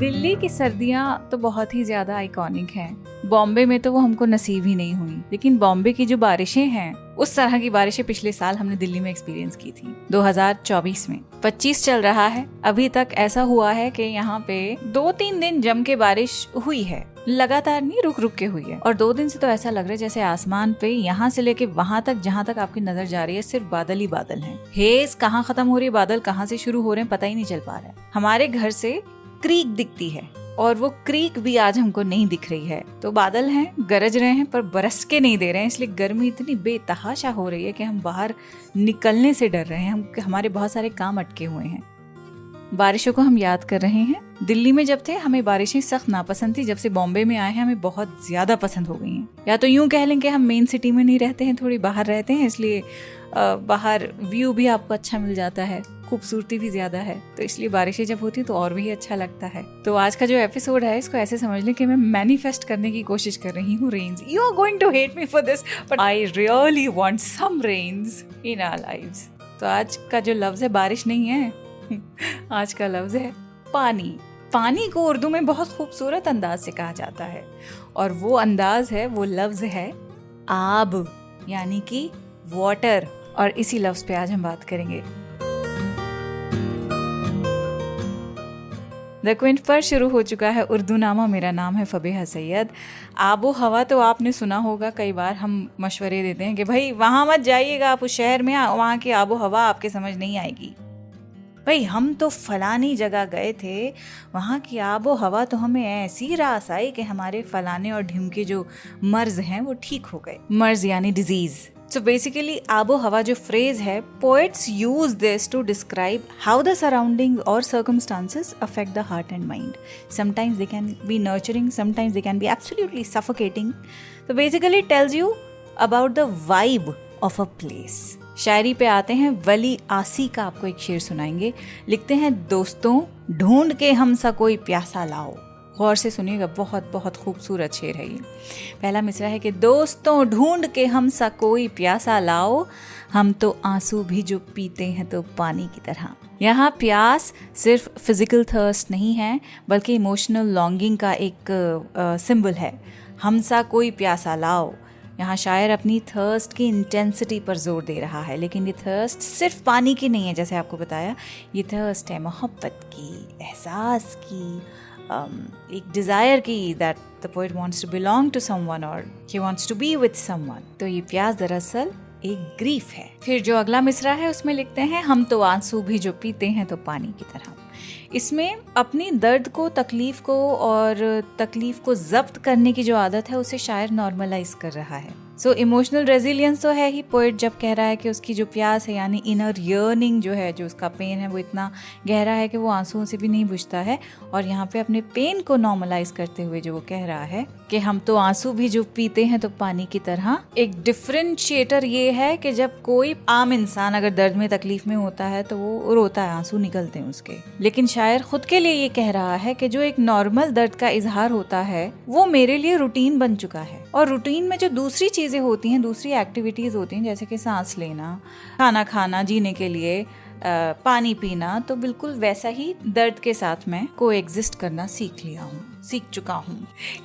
दिल्ली की सर्दियाँ तो बहुत ही ज़्यादा आइकॉनिक हैं। बॉम्बे में तो वो हमको नसीब ही नहीं हुई, लेकिन बॉम्बे की जो बारिशें हैं उस तरह की बारिशें पिछले साल हमने दिल्ली में एक्सपीरियंस की थी 2024 में। 25 चल रहा है, अभी तक ऐसा हुआ है कि यहाँ पे 2-3 दिन जम के बारिश हुई है, लगातार नहीं, रुक रुक के हुई है। और 2 दिन से तो ऐसा लग रहा है जैसे आसमान पे यहाँ से लेके वहां तक जहाँ तक आपकी नजर जा रही है सिर्फ बादल ही बादल हैं। हेज कहाँ खत्म हो रही है, बादल कहाँ से शुरू हो रहे हैं पता ही नहीं चल पा रहा है। हमारे घर से क्रीक दिखती है और वो क्रीक भी आज हमको नहीं दिख रही है। तो बादल हैं, गरज रहे हैं पर बरस के नहीं दे रहे हैं, इसलिए गर्मी इतनी बेतहाशा हो रही है कि हम बाहर निकलने से डर रहे हैं। हमारे बहुत सारे काम अटके हुए हैं। बारिशों को हम याद कर रहे हैं। दिल्ली में जब थे हमें बारिशें सख्त नापसंद थी, जब से बॉम्बे में आए हैं हमें बहुत ज्यादा पसंद हो गई हैं। या तो यूं कह लें कि हम मेन सिटी में नहीं रहते हैं, थोड़ी बाहर रहते हैं, इसलिए बाहर व्यू भी आपको अच्छा मिल जाता है, खूबसूरती भी ज्यादा है, तो इसलिए बारिशें जब होती तो और भी अच्छा लगता है। तो आज का जो एपिसोड है इसको ऐसे समझ लें कि मैं मैनिफेस्ट करने की कोशिश कर रही हूँ rains. You are going to hate me for this but I really want some rains in our lives. तो आज का जो लफ्ज है बारिश नहीं है, आज का लफ्ज है पानी। पानी को उर्दू में बहुत खूबसूरत अंदाज से कहा जाता है और वो अंदाज है, वो लफ्ज है आब, यानी कि वाटर। और इसी लफ्ज पे आज हम बात करेंगे। द क्विंट पर शुरू हो चुका है उर्दू नामा। मेरा नाम है फबीहा सैयद। आबो हवा तो आपने सुना होगा, कई बार हम मशवरे देते हैं कि भाई वहाँ मत जाइएगा, आप उस शहर में, वहाँ की आबो हवा आपके समझ नहीं आएगी। भाई हम तो फलानी जगह गए थे, वहाँ की आबो हवा तो हमें ऐसी रास आई कि हमारे फलाने और ढिमके जो मर्ज हैं वो ठीक हो गए। मर्ज यानी डिजीज। So basically आबो हवा जो फ्रेज है, poets use this to describe how the surroundings or circumstances affect the heart and mind. Sometimes they can be nurturing, sometimes they can be absolutely suffocating. So basically it tells you about the vibe of a place. शायरी पे आते हैं, वली आसी का आपको एक शेर सुनाएंगे। लिखते हैं, दोस्तों ढूंढ के हम सा कोई प्यासा लाओ। गौर से सुनिएगा, बहुत बहुत खूबसूरत शेर है ये। पहला मिसरा है कि दोस्तों ढूंढ के हम सा कोई प्यासा लाओ, हम तो आंसू भी जो पीते हैं तो पानी की तरह। यहाँ प्यास सिर्फ फिजिकल थर्स्ट नहीं है बल्कि इमोशनल लॉन्गिंग का एक सिंबल है। हम सा कोई प्यासा लाओ, यहाँ शायर अपनी थर्स्ट की इंटेंसिटी पर जोर दे रहा है, लेकिन ये थर्स्ट सिर्फ पानी की नहीं है, जैसे आपको बताया, ये थर्स्ट है मोहब्बत की, एहसास की, एक डिज़ायर की, that the poet wants to belong to someone or he wants to be with someone. तो ये प्यास दरअसल एक ग्रीफ है। फिर जो अगला मिसरा है उसमें लिखते हैं, हम तो आंसू भी जो पीते हैं तो पानी की तरह। इसमें अपनी दर्द को, तकलीफ को और तकलीफ को जब्त करने की जो आदत है उसे शायर नॉर्मलाइज कर रहा है। सो इमोशनल रेजिलियंस तो है ही। पोएट जब कह रहा है कि उसकी जो प्यास है यानी इनर यर्निंग जो है, जो उसका पेन है वो इतना गहरा है कि वो आंसुओं से भी नहीं बुझता है। और यहाँ पे अपने पेन को नॉर्मलाइज करते हुए जो वो कह रहा है कि हम तो आंसू भी जो पीते हैं तो पानी की तरह। एक डिफरेंशिएटर ये है कि जब कोई आम इंसान अगर दर्द में, तकलीफ में होता है तो वो रोता है, आंसू निकलते हैं उसके, लेकिन शायर खुद के लिए ये कह रहा है कि जो एक नॉर्मल दर्द का इजहार होता है वो मेरे लिए रूटीन बन चुका है। और रूटीन में जो दूसरी चीजें होती हैं, दूसरी एक्टिविटीज होती हैं, जैसे कि सांस लेना, खाना खाना, जीने के लिए पानी पीना, तो बिल्कुल वैसा ही दर्द के साथ मैं कोएग्जिस्ट करना सीख चुका हूँ।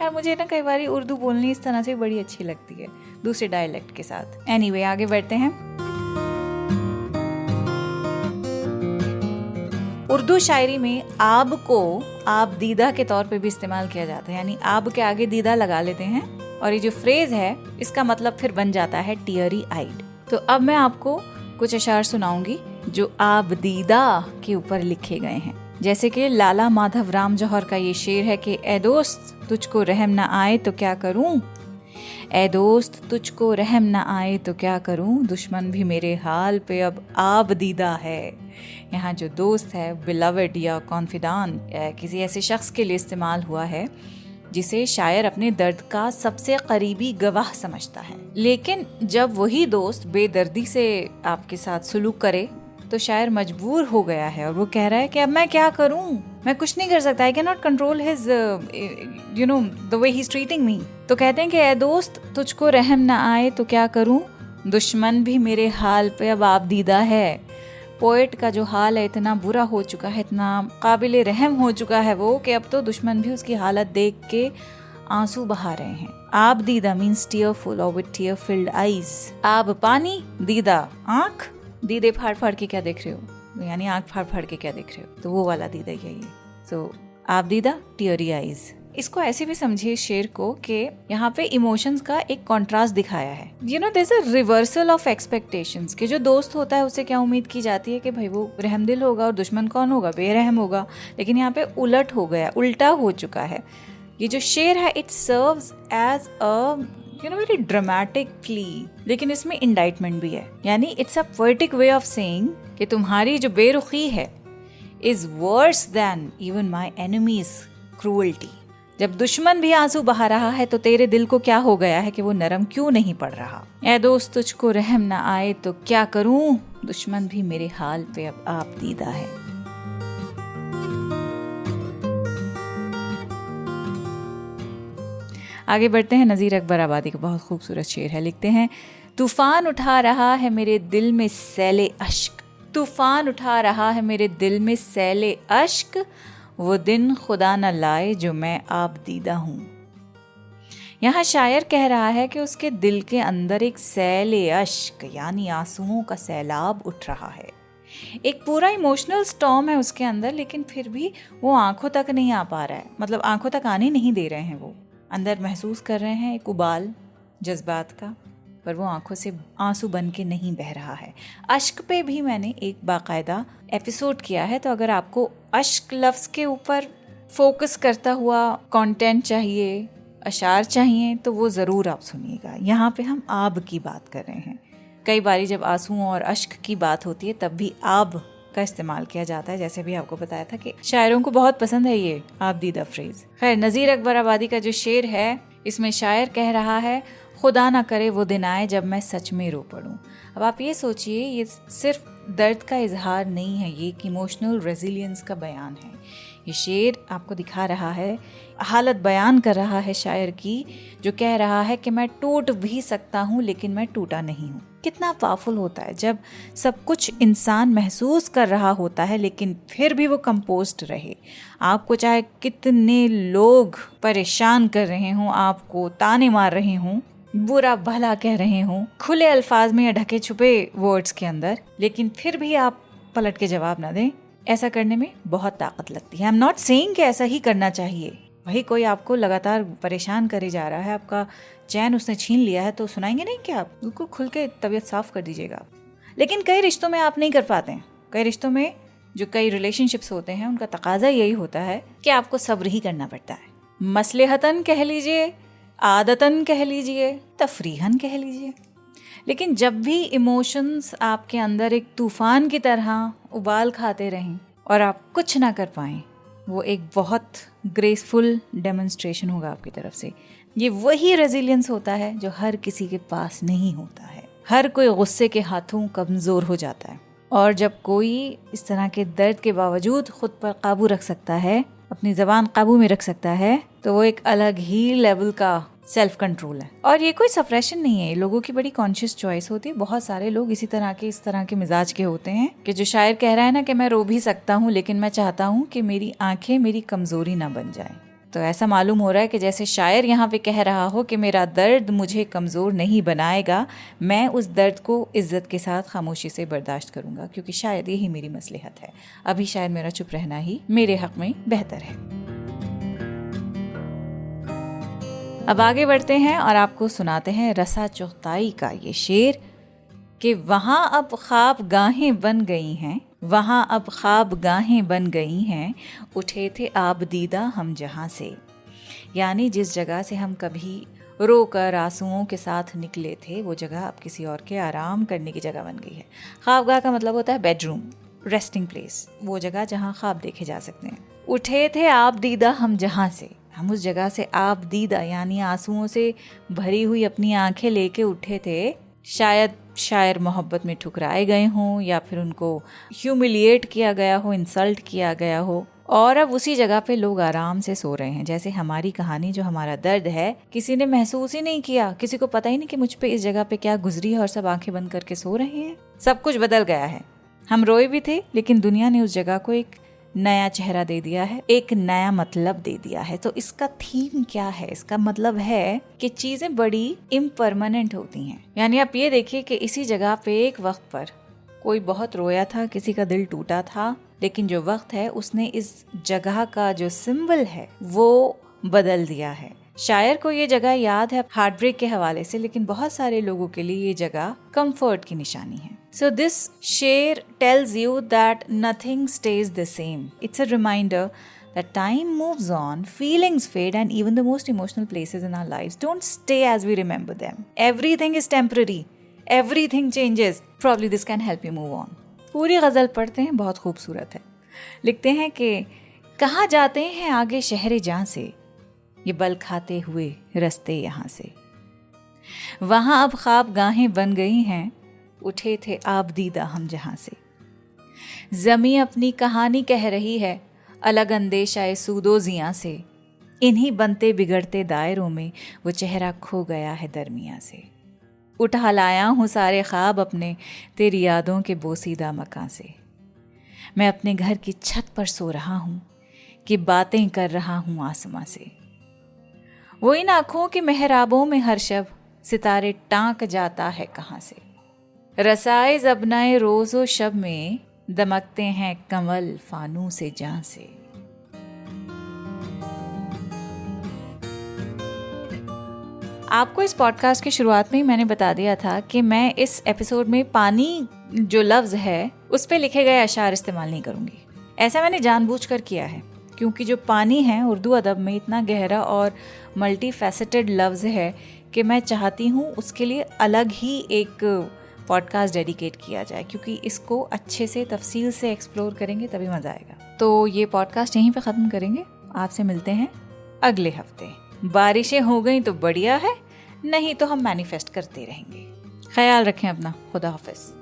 यार मुझे ना कई बार उर्दू बोलनी इस तरह से बड़ी अच्छी लगती है, दूसरे डायलेक्ट के साथ। एनीवे आगे बढ़ते हैं। उर्दू शायरी में आब को आब दीदा के तौर पे भी इस्तेमाल किया जाता है, यानी आब के आगे दीदा लगा लेते हैं और ये जो फ्रेज है इसका मतलब फिर बन जाता है टीयरी आइड। तो अब मैं आपको कुछ अशार सुनाऊंगी जो आब दीदा के ऊपर लिखे गए हैं। जैसे कि लाला माधव राम जौहर का ये शेर है कि ए दोस्त तुझको रहम न आए तो क्या करूं, ए दोस्त तुझको रहम न आए तो क्या करूं, दुश्मन भी मेरे हाल पे अब आब दीदा है। यहाँ जो दोस्त है, बिलवड या कॉन्फिडांट, किसी ऐसे शख्स के लिए इस्तेमाल हुआ है जिसे शायर अपने दर्द का सबसे करीबी गवाह समझता है। लेकिन जब वही दोस्त बेदर्दी से आपके साथ सुलूक करे तो शायर मजबूर हो गया है और वो कह रहा है कि अब मैं क्या करूं, मैं कुछ नहीं कर सकता, I can not control his the way he is treating मी। तो कहते हैं कि ए दोस्त तुझको रहम ना आए तो क्या करूं, दुश्मन भी मेरे हाल पे अब आप दीदा है। पोएट का जो हाल है इतना बुरा हो चुका है, इतना काबिले रहम हो चुका है वो, कि अब तो दुश्मन भी उसकी हालत देख के आंसू बहा रहे हैं। आब दीदा मीन्स टीयरफुल और विद टीयर फिल्ड आईज। आब पानी, दीदा आंख, दीदे फाड़ फाड़ के क्या देख रहे हो, यानी आंख फाड़ फाड़ के क्या देख रहे हो, तो वो वाला दीदा यही है। सो आब दीदा टीयरी आईज। इसको ऐसे भी समझिए शेर को कि यहाँ पे इमोशंस का एक कॉन्ट्रास्ट दिखाया है। You know there is a reversal of expectations, कि जो दोस्त होता है उससे क्या उम्मीद की जाती है कि भाई वो रहमदिल होगा, और दुश्मन कौन होगा, बेरहम होगा। लेकिन यहाँ पे उलट हो गया, उल्टा हो चुका है। ये जो शेर है it serves as a very dramatic plea, लेकिन इसमें इंडाइटमेंट भी है। यानी it's a poetic way of saying कि तुम्हारी जो बेरुखी है is worse than even my enemies cruelty. जब दुश्मन भी आंसू बहा रहा है तो तेरे दिल को क्या हो गया है कि वो नरम क्यों नहीं पड़ रहा। ऐ दोस्त तुझको रहम ना आए तो क्या करूं, दुश्मन भी मेरे हाल पे अब आप दीदा है। आगे बढ़ते हैं। नज़ीर अकबर आबादी का बहुत खूबसूरत शेर है। लिखते हैं, तूफान उठा रहा है मेरे दिल में सैले अश्क, तूफान उठा रहा है मेरे दिल में सैले अश्क, वो दिन खुदा न लाए जो मैं आप दीदा हूँ। यहाँ शायर कह रहा है कि उसके दिल के अंदर एक सैले अश्क यानी आंसुओं का सैलाब उठ रहा है। एक पूरा इमोशनल स्टॉर्म है उसके अंदर, लेकिन फिर भी वो आंखों तक नहीं आ पा रहा है। मतलब आंखों तक आने नहीं दे रहे हैं, वो अंदर महसूस कर रहे हैं एक उबाल जज्बात का, पर वो आंखों से आंसू बन के नहीं बह रहा है। अश्क पे भी मैंने एक बाकायदा एपिसोड किया है, तो अगर आपको अश्क लफ्ज के ऊपर फोकस करता हुआ कंटेंट चाहिए, अशार चाहिए, तो वो ज़रूर आप सुनिएगा। यहाँ पे हम आब की बात कर रहे हैं। कई बारी जब आंसुओं और अश्क की बात होती है तब भी आब का इस्तेमाल किया जाता है, जैसे भी आपको बताया था कि शायरों को बहुत पसंद है ये आप दीदा फ्रेज। खैर, नज़ीर अकबर आबादी का जो शेर है इसमें शायर कह रहा है, खुदा ना करे वो दिन आए जब मैं सच में रो पड़ूं। अब आप ये सोचिए, ये सिर्फ दर्द का इजहार नहीं है, ये एक इमोशनल रेजिलियंस का बयान है। ये शेर आपको दिखा रहा है, हालत बयान कर रहा है शायर की, जो कह रहा है कि मैं टूट भी सकता हूँ लेकिन मैं टूटा नहीं हूँ। कितना पावरफुल होता है जब सब कुछ इंसान महसूस कर रहा होता है लेकिन फिर भी वो कंपोज्ड रहे। आपको चाहे कितने लोग परेशान कर रहे हों, आपको ताने मार रहे हों, बुरा भला कह रहे हों, खुले अल्फाज में या ढके छुपे वर्ड्स के अंदर, लेकिन फिर भी आप पलट के जवाब ना दें, ऐसा करने में बहुत ताकत लगती है। आई एम नॉट सेइंग कि ऐसा ही करना चाहिए। वही कोई आपको लगातार परेशान करे जा रहा है, आपका चैन उसने छीन लिया है, तो सुनाएंगे नहीं कि आप बिल्कुल खुल के तबीयत साफ कर दीजिएगा। लेकिन कई रिश्तों में आप नहीं कर पाते हैं। कई रिश्तों में जो कई रिलेशनशिप्स होते हैं उनका तकाजा यही होता है कि आपको सब्र ही करना पड़ता है। मसलहतन कह लीजिए, आदतन कह लीजिए, तफरीहन कह लीजिए। लेकिन जब भी इमोशंस आपके अंदर एक तूफान की तरह उबाल खाते रहें और आप कुछ ना कर पाएं, वो एक बहुत ग्रेसफुल डेमोन्स्ट्रेशन होगा आपकी तरफ से। ये वही रेजिलियंस होता है जो हर किसी के पास नहीं होता है। हर कोई गुस्से के हाथों कमज़ोर हो जाता है, और जब कोई इस तरह के दर्द के बावजूद खुद पर काबू रख सकता है, अपनी ज़बान काबू में रख सकता है, तो वो एक अलग ही लेवल का सेल्फ कंट्रोल है। और ये कोई सप्रेशन नहीं है, लोगों की बड़ी कॉन्शियस चॉइस होती है। बहुत सारे लोग इस तरह के मिजाज के होते हैं कि जो शायर कह रहा है ना कि मैं रो भी सकता हूँ लेकिन मैं चाहता हूँ कि मेरी आंखें मेरी कमजोरी ना बन जाएं। तो ऐसा मालूम हो रहा है कि जैसे शायर यहाँ पे कह रहा हो कि मेरा दर्द मुझे कमज़ोर नहीं बनाएगा, मैं उस दर्द को इज्जत के साथ खामोशी से बर्दाश्त करूँगा, क्योंकि शायद यही मेरी मसलहत है। अभी शायद मेरा चुप रहना ही मेरे हक में बेहतर है। अब आगे बढ़ते हैं और आपको सुनाते हैं रसा चुगताई का ये शेर कि वहाँ अब ख्वाब गाहें बन गई हैं, वहाँ अब ख्वाब गाहें बन गई हैं, उठे थे आप दीदा हम जहाँ से। यानी जिस जगह से हम कभी रोकर आंसुओं के साथ निकले थे, वो जगह अब किसी और के आराम करने की जगह बन गई है। ख्वाबगाह का मतलब होता है बेडरूम, रेस्टिंग प्लेस, वो जगह जहाँ ख्वाब देखे जा सकते हैं। उठे थे आप दीदा हम जहाँ से, हम उस जगह से आप दीदा यानी आंसुओं से भरी हुई अपनी आंखें लेके उठे थे। शायद शायर मोहब्बत में ठुकराए गए हों, या फिर उनको ह्यूमिलिएट किया गया हो, इंसल्ट किया गया हो, और अब उसी जगह पे लोग आराम से सो रहे हैं। जैसे हमारी कहानी, जो हमारा दर्द है, किसी ने महसूस ही नहीं किया, किसी को पता ही नहीं कि मुझ पे इस जगह पे क्या गुजरी है, और सब आंखें बंद करके सो रहे हैं। सब कुछ बदल गया है। हम रोए भी थे, लेकिन दुनिया ने उस जगह को एक नया चेहरा दे दिया है, एक नया मतलब दे दिया है। तो इसका थीम क्या है? इसका मतलब है कि चीजें बड़ी इम्परमानेंट होती हैं। यानी आप ये देखिए कि इसी जगह पे एक वक्त पर कोई बहुत रोया था, किसी का दिल टूटा था, लेकिन जो वक्त है उसने इस जगह का जो सिंबल है वो बदल दिया है। शायर को ये जगह याद है हार्ट ब्रेक के हवाले से, लेकिन बहुत सारे लोगों के लिए ये जगह कंफर्ट की निशानी है। So this शेर tells you that nothing stays the same. It's a reminder that time moves on, feelings fade, and even the most emotional places in our lives don't stay as we remember them. Everything is temporary. Everything changes. Probably this can help you move on. पूरी गज़ल पढ़ते हैं, बहुत खूबसूरत है। लिखते हैं कि कहाँ जाते हैं आगे शहरे जान से, ये बल खाते हुए रस्ते यहाँ से। वहाँ अब ख्वाब गाहें बन गई हैं, उठे थे आप दीदा हम जहाँ से। ज़मी अपनी कहानी कह रही है, अलग अंदेशाए सूदो जियां से। इन्हीं बनते बिगड़ते दायरों में वो चेहरा खो गया है दरमिया से। उठा लाया हूँ सारे ख्वाब अपने तेरी यादों के बोसीदा मकान से। मैं अपने घर की छत पर सो रहा हूँ कि बातें कर रहा हूँ आसमां से। वो इन आँखों के मेहराबों में हर शब सितारे टाँक जाता है कहाँ से। रसाए ज़बनाए रोज़ो शब में दमकते हैं कमल फानू से जान से। आपको इस पॉडकास्ट की शुरुआत में ही मैंने बता दिया था कि मैं इस एपिसोड में पानी जो लफ्ज़ है उस पे लिखे गए अशार इस्तेमाल नहीं करूँगी। ऐसा मैंने जानबूझकर किया है क्योंकि जो पानी है उर्दू अदब में इतना गहरा और मल्टी फैसेटेड लफ्ज़ है कि मैं चाहती हूँ उसके लिए अलग ही एक पॉडकास्ट डेडिकेट किया जाए, क्योंकि इसको अच्छे से तफसील से एक्सप्लोर करेंगे तभी मज़ा आएगा। तो ये पॉडकास्ट यहीं पे ख़त्म करेंगे। आपसे मिलते हैं अगले हफ्ते। बारिशें हो गई तो बढ़िया है, नहीं तो हम मैनिफेस्ट करते रहेंगे। ख्याल रखें अपना। खुदा हाफिज़।